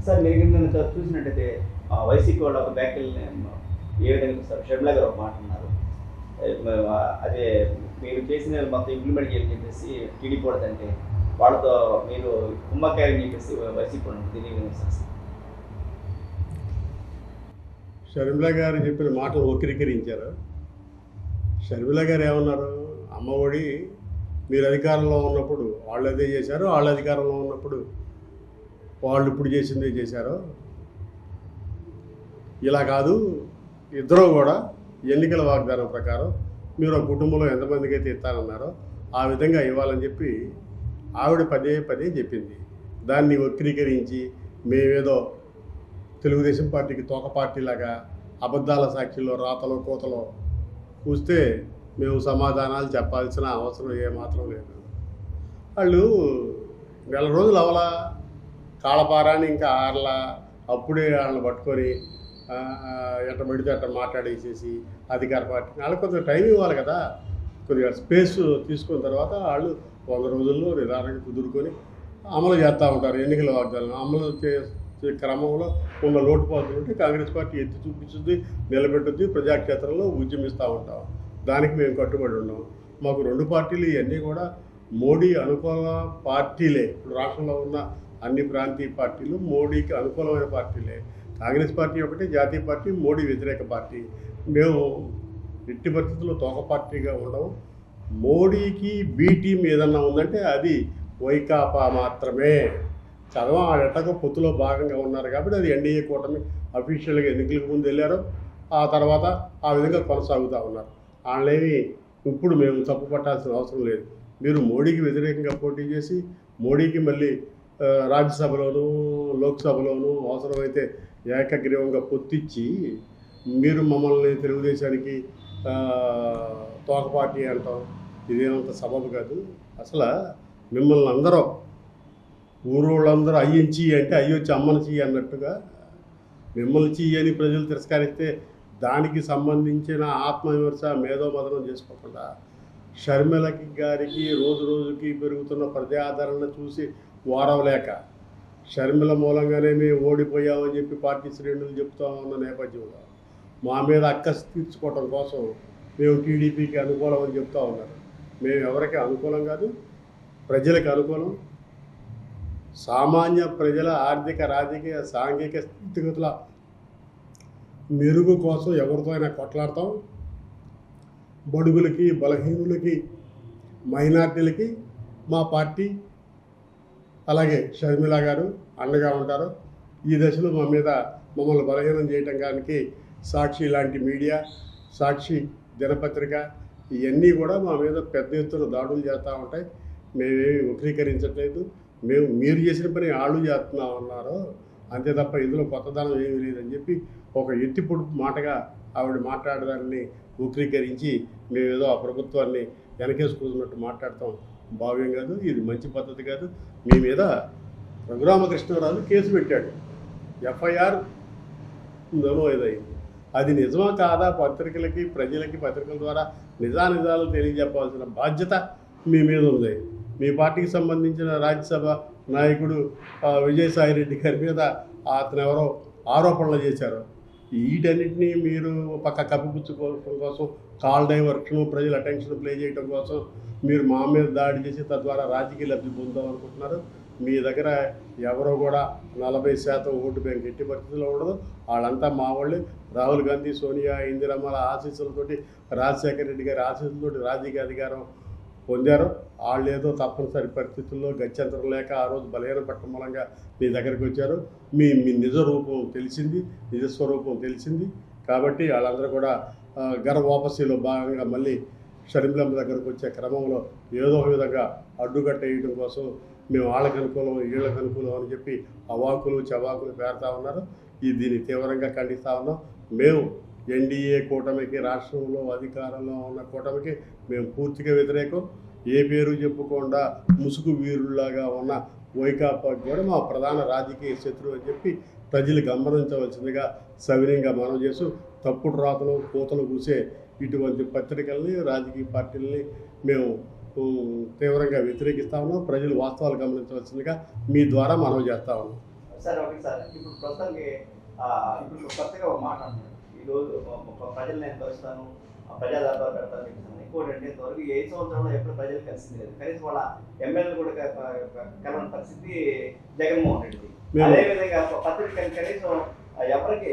Sir మీరు నిన్న చూసినట్టయితే వైసీపీ వాళ్ళ ఒక వ్యాఖ్యలు ఏ విధంగా చూస్తారు? షర్మిల గారు ఒక మాట అన్నారు, అదే మీరు చేసిన మొత్తం ఇంప్లిమెంట్ చేయాలని చెప్పేసి టీడీపీ పడుతుంటే వాళ్ళతో మీరు కుమ్మక్కాయని చెప్పేసి వైసీపీ వాళ్ళు దీని సార్. షర్మిల గారు చెప్పిన మాటలు వక్రీకరించారు. షర్మిల గారు ఏమన్నారు? అమ్మఒడి మీరు అధికారంలో ఉన్నప్పుడు వాళ్ళు అదే చేశారు, వాళ్ళు అధికారంలో ఉన్నప్పుడు వాళ్ళు ఇప్పుడు చేసిందే చేశారు. ఇలా కాదు, ఇద్దరు కూడా ఎన్నికల వాగ్దానం ప్రకారం మీరు ఆ కుటుంబంలో ఎంతమందికి అయితే ఇస్తానన్నారో ఆ విధంగా ఇవ్వాలని చెప్పి ఆవిడ పదే పదే చెప్పింది. దాన్ని వక్రీకరించి మేమేదో తెలుగుదేశం పార్టీకి తోక పార్టీలాగా అబద్ధాల సాక్షిలో రాతలో కోతలో చూస్తే మేము సమాధానాలు చెప్పాల్సిన అవసరం ఏమాత్రం లేదు. వాళ్ళు నెల రోజులు అవలా కాళ్ళపారాన్ని ఇంకా ఆరలా అప్పుడే వాళ్ళని పట్టుకొని ఎట్ట పడితే అట్ట మాట్లాడేసేసి అధికార పార్టీ వాళ్ళకి కొంచెం టైం ఇవ్వాలి కదా. కొద్దిగా స్పేస్ తీసుకున్న తర్వాత వాళ్ళు 100 రోజుల్లో నిదానంగా కుదురుకొని అమలు చేస్తూ ఉంటారు. ఎన్నికల వాగ్దానం అమలు చేసే క్రమంలో ఉన్న లోటుపాట్లు ఉంటే కాంగ్రెస్ పార్టీ ఎత్తి చూపించుద్ది, నిలబెట్టుద్ది, ప్రజాక్షేత్రంలో ఉద్యమిస్తూ ఉంటాం. దానికి మేము కట్టుబడి ఉన్నాం. మాకు 2 పార్టీలు ఇవన్నీ కూడా మోడీ అనుకూల పార్టీలే. ఇప్పుడు రాష్ట్రంలో ఉన్న అన్ని ప్రాంతీయ పార్టీలు మోడీకి అనుకూలమైన పార్టీలే. కాంగ్రెస్ పార్టీ ఒకటి జాతీయ పార్టీ, మోడీ వ్యతిరేక పార్టీ. మేము ఎట్టి పరిస్థితుల్లో తోక పార్టీగా ఉండము. మోడీకి బీ టీం ఏదన్నా ఉందంటే అది వైకాపా మాత్రమే. చదవం ఎట్టకో పొత్తులో భాగంగా ఉన్నారు కాబట్టి అది ఎన్డీఏ కూటమి అఫీషియల్గా ఎన్నికలకు ముందు వెళ్ళారు. ఆ తర్వాత ఆ విధంగా కొనసాగుతూ ఉన్నారు. వాళ్ళేమి ఇప్పుడు మేము తప్పు పట్టాల్సిన అవసరం లేదు. మీరు మోడీకి వ్యతిరేకంగా పోటీ చేసి మోడీకి మళ్ళీ రాజ్యసభలోనూ లోక్సభలోనూ అవసరమైతే ఏకగ్రీవంగా పొత్తిచ్చి మీరు మమ్మల్ని తెలుగుదేశానికి తోక పార్టీ అంటాం, ఇదేమంత సబబు కాదు. అసలు మిమ్మల్ని అందరూ ఊరోళ్ళందరూ అయ్యించి అంటే అయ్యొచ్చి అమ్మని చెయ్యి అన్నట్టుగా మిమ్మల్ని చెయ్యి అని ప్రజలు తిరస్కరిస్తే దానికి సంబంధించిన ఆత్మవిమర్శ మేధోమదనం చేసుకోకుండా షర్మిలకి గారికి రోజు రోజుకి పెరుగుతున్న ప్రజాదరణ చూసి వారవలేక షర్మిల మూలంగానే మేము ఓడిపోయామని చెప్పి పార్టీ శ్రేణులు చెప్తా ఉన్న నేపథ్యంలో మా మీద అక్కసు తీర్చుకోవటం కోసం మేము టీడీపీకి అనుకూలం అని చెప్తా ఉన్నారు. మేము ఎవరికి అనుకూలం కాదు, ప్రజలకు అనుకూలం. సామాన్య ప్రజల ఆర్థిక రాజకీయ సాంఘిక స్థితిగతుల మెరుగు కోసం ఎవరితో అయినా కొట్లాడతాం. బడుగులకి, బలహీనులకి, మైనార్టీలకి మా పార్టీ అలాగే షర్మిల గారు అండగా ఉంటారు. ఈ దశలో మా మీద మమ్మల్ని బలహీనం చేయడానికి సాక్షి లాంటి మీడియా, సాక్షి దినపత్రిక ఇవన్నీ కూడా మా మీద పెద్ద ఎత్తున దాడులు చేస్తూ ఉంటాయి. మేమేమి వక్రీకరించట్లేదు. మీరు చేసిన పని వాళ్ళు చేస్తున్నా ఉన్నారు అంతే తప్ప ఇందులో కొత్తదనం ఏమీ లేదని చెప్పి ఒక ఎత్తిపొడుపు మాటగా ఆవిడ మాట్లాడడాన్ని వక్రీకరించి మేమేదో ఆ ప్రభుత్వాన్ని వెనకేసుకుంటున్నట్టు మాట్లాడతాం భావ్యం కాదు. ఇది మంచి పద్ధతి కాదు. మీ మీద రఘురామకృష్ణరాజు కేసు పెట్టాడు, ఎఫ్ఐఆర్ నమోదైంది. అది నిజమా కాదా పత్రికలకి, ప్రజలకి పత్రికల ద్వారా నిజానిజాలు తెలియజెప్పాల్సిన బాధ్యత మీ మీద ఉంది. మీ పార్టీకి సంబంధించిన రాజ్యసభ నాయకుడు విజయసాయిరెడ్డి గారి మీద అతను ఎవరో ఆరోపణలు చేశారు. వీటన్నిటినీ మీరు పక్క కప్పిపుచ్చుకోవడం కోసం, కాల్ డైవర్షన్, ప్రజల అటెన్షన్ ప్లే చేయడం కోసం మీరు మా మీద దాడి చేసి తద్వారా రాజకీయ లబ్ధి పొందాం అనుకుంటున్నారు. మీ దగ్గర ఎవరో కూడా 40% ఓటు బ్యాంక్ ఎట్టి పరిస్థితుల్లో ఉండదు. వాళ్ళంతా మా వాళ్ళే. రాహుల్ గాంధీ, సోనియా, ఇందిరమ్మల ఆశీస్సులతోటి, రాజశేఖర రెడ్డి గారి ఆశీస్సులతోటి రాజకీయ అధికారం పొందారు. వాళ్ళు ఏదో తప్పనిసరి పరిస్థితుల్లో గత్యంతరం లేక ఆ రోజు బలహీన పట్టడం మూలంగా మీ దగ్గరికి వచ్చారు. మీ నిజ రూపం తెలిసింది, నిజస్వరూపం తెలిసింది. కాబట్టి వాళ్ళందరూ కూడా గర్భవాపసీలో భాగంగా మళ్ళీ షర్మిలమ్మ దగ్గరకు వచ్చే క్రమంలో ఏదో ఒక విధంగా అడ్డుకట్ట వేయడం కోసం మేము వాళ్ళకి అనుకూలం, వీళ్ళకి అనుకూలం అని చెప్పి అవాకులు చవాకులు పేరుతా ఉన్నారు. దీన్ని తీవ్రంగా ఖండిస్తూ ఉన్నాం. మేము ఎన్డీఏ కూటమికి, రాష్ట్రంలో అధికారంలో ఉన్న కూటమికి మేము పూర్తిగా వ్యతిరేకం. ఏ పేరు చెప్పుకుండా ముసుగు వీరుల్లాగా ఉన్న వైకాపాకి కూడా మా ప్రధాన రాజకీయ శత్రువు అని చెప్పి ప్రజలు గమనించవలసిందిగా సవినయంగా మనం చేస్తూ తప్పుడు రాతలు కోతలు కూసే ఇటువంటి పత్రికల్ని, రాజకీయ పార్టీలని మేము తీవ్రంగా వ్యతిరేకిస్తా ఉన్నాం. ప్రజలు వాస్తవాలు గమనించవలసిందిగా మీ ద్వారా మనం చేస్తా ఉన్నాం. సార్ ఒకటి సార్, ఇప్పుడు ప్రస్తుతానికి ఇప్పుడు కొత్తగా ఒక మాట అంటున్నారు, ఈరోజు ప్రజలు నేను కలుస్తాను, ప్రజా దర్బారు పెడతాను చెప్తాను. ఇంకోటి అంటే ఇంతవరకు 5 సంవత్సరంలో ఎప్పుడు ప్రజలు కలిసింది లేదు, కనీసం వాళ్ళ ఎమ్మెల్యేలు కూడా కలవని పరిస్థితి జగన్మోహన్ రెడ్డి. అదేవిధంగా పత్రిక కనీసం ఎవరికి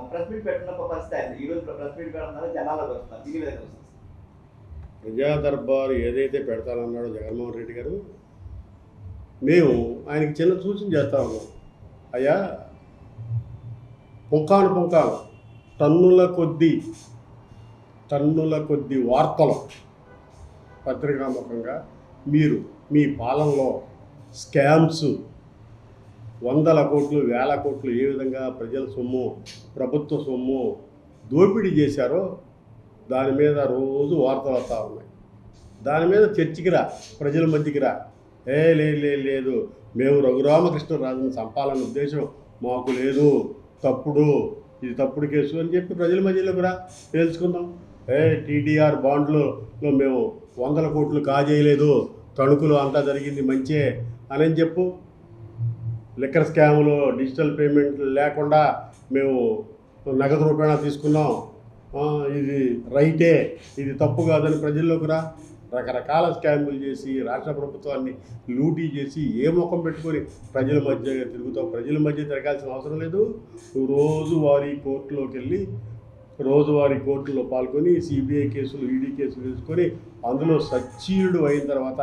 ప్రెస్ మీట్ పెట్టిన పరిస్థితి అయింది. ఈ రోజు ప్రెస్ మీట్ పెడుతున్నారు, జనాలకు వస్తున్నారు. దీని విధంగా వస్తుంది ప్రజా దర్బారు ఏదైతే పెడతానన్నాడో జగన్మోహన్ రెడ్డి గారు, మేము ఆయనకి చిన్న సూచన చేస్తా ఉన్నాం. అయ్యా, పుంకాను టన్నుల కొద్ది వార్తలు పత్రికాముఖంగా మీరు మీ పాలనలో స్కామ్స్ 100 కోట్లు 1000 కోట్లు ఏ విధంగా ప్రజల సొమ్ము ప్రభుత్వ సొమ్ము దోపిడీ చేశారో దాని మీద రోజు వార్తలు వస్తూ ఉన్నాయి. దాని మీద చర్చకి రా, ప్రజల మధ్యకి రా. లేదు, మేము రఘురామకృష్ణరాజుని చంపాలన్న ఉద్దేశం మాకు లేదు, ఇది తప్పుడు కేసు అని చెప్పి ప్రజల మధ్యలోకి రా, తెలుసుకుందాం. టీడీఆర్ బాండ్లో మేము 100 కోట్లు కాజేయలేదు, తణుకులు అంతా జరిగింది మంచే అని చెప్పు. లిక్కర్ స్కాములో డిజిటల్ పేమెంట్ లేకుండా మేము నగదు రూపాయన తీసుకున్నాం, ఇది రైటే, ఇది తప్పు కాదని ప్రజల్లోకి రా. రకరకాల స్కాములు చేసి రాష్ట్ర ప్రభుత్వాన్ని లూటీ చేసి ఏ ముఖం పెట్టుకొని ప్రజల మధ్య తిరుగుతావు. ప్రజల మధ్య తిరగాల్సిన అవసరం లేదు. రోజువారీ కోర్టులో పాల్గొని సిబిఐ కేసులు ఈడీ కేసులు తీసుకొని అందులో సచ్చీలుడు అయిన తర్వాత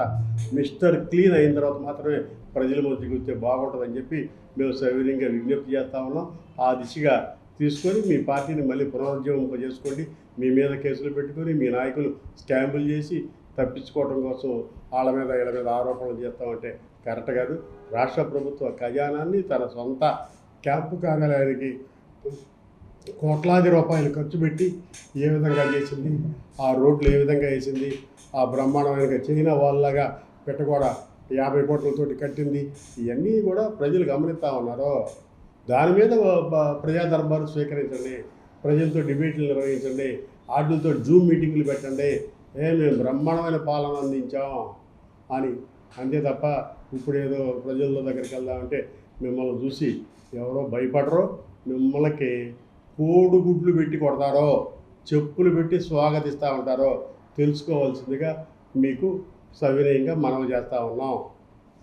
మిస్టర్ క్లీన్ అయిన తర్వాత మాత్రమే ప్రజల మధ్యకి వస్తే బాగుంటుందని చెప్పి మేము సవినయంగా విజ్ఞప్తి చేస్తా ఉన్నాం. ఆ దిశగా తీసుకొని మీ పార్టీని మళ్ళీ పునరుజ్జీవింపజేసుకోండి. మీ మీద కేసులు పెట్టుకొని మీ నాయకులు స్కాములు చేసి తప్పించుకోవడం కోసం వీళ్ళ మీద ఆరోపణలు చేస్తామంటే కరెక్ట్ కాదు. రాష్ట్ర ప్రభుత్వ ఖజానాన్ని తన సొంత క్యాంపు కార్యాలయానికి కోట్లాది రూపాయలు ఖర్చు పెట్టి ఏ విధంగా చేసింది, ఆ రోడ్లు ఏ విధంగా వేసింది, ఆ బ్రహ్మాండమైన చైనా వాళ్ళలాగా పెట్టగూడ 50 కోట్లతోటి కట్టింది, ఇవన్నీ కూడా ప్రజలు గమనిస్తూ ఉన్నారు. దాని మీద ప్రజా దర్బారు స్వీకరించండి, ప్రజలతో డిబేట్లు నిర్వహించండి, వాటితో జూమ్ మీటింగ్లు పెట్టండి. మేము బ్రహ్మాండమైన పాలన అందించాం అని. అంతే తప్ప ఇప్పుడు ఏదో ప్రజల దగ్గరికి వెళ్దామంటే మిమ్మల్ని చూసి ఎవరో భయపడరో, మిమ్మల్ని కోడిగుడ్లు పెట్టి కొడతారో, చెప్పులు పెట్టి స్వాగతిస్తూ ఉంటారో తెలుసుకోవాల్సిందిగా మీకు సవినయంగా మనవి చేస్తూ ఉన్నాం.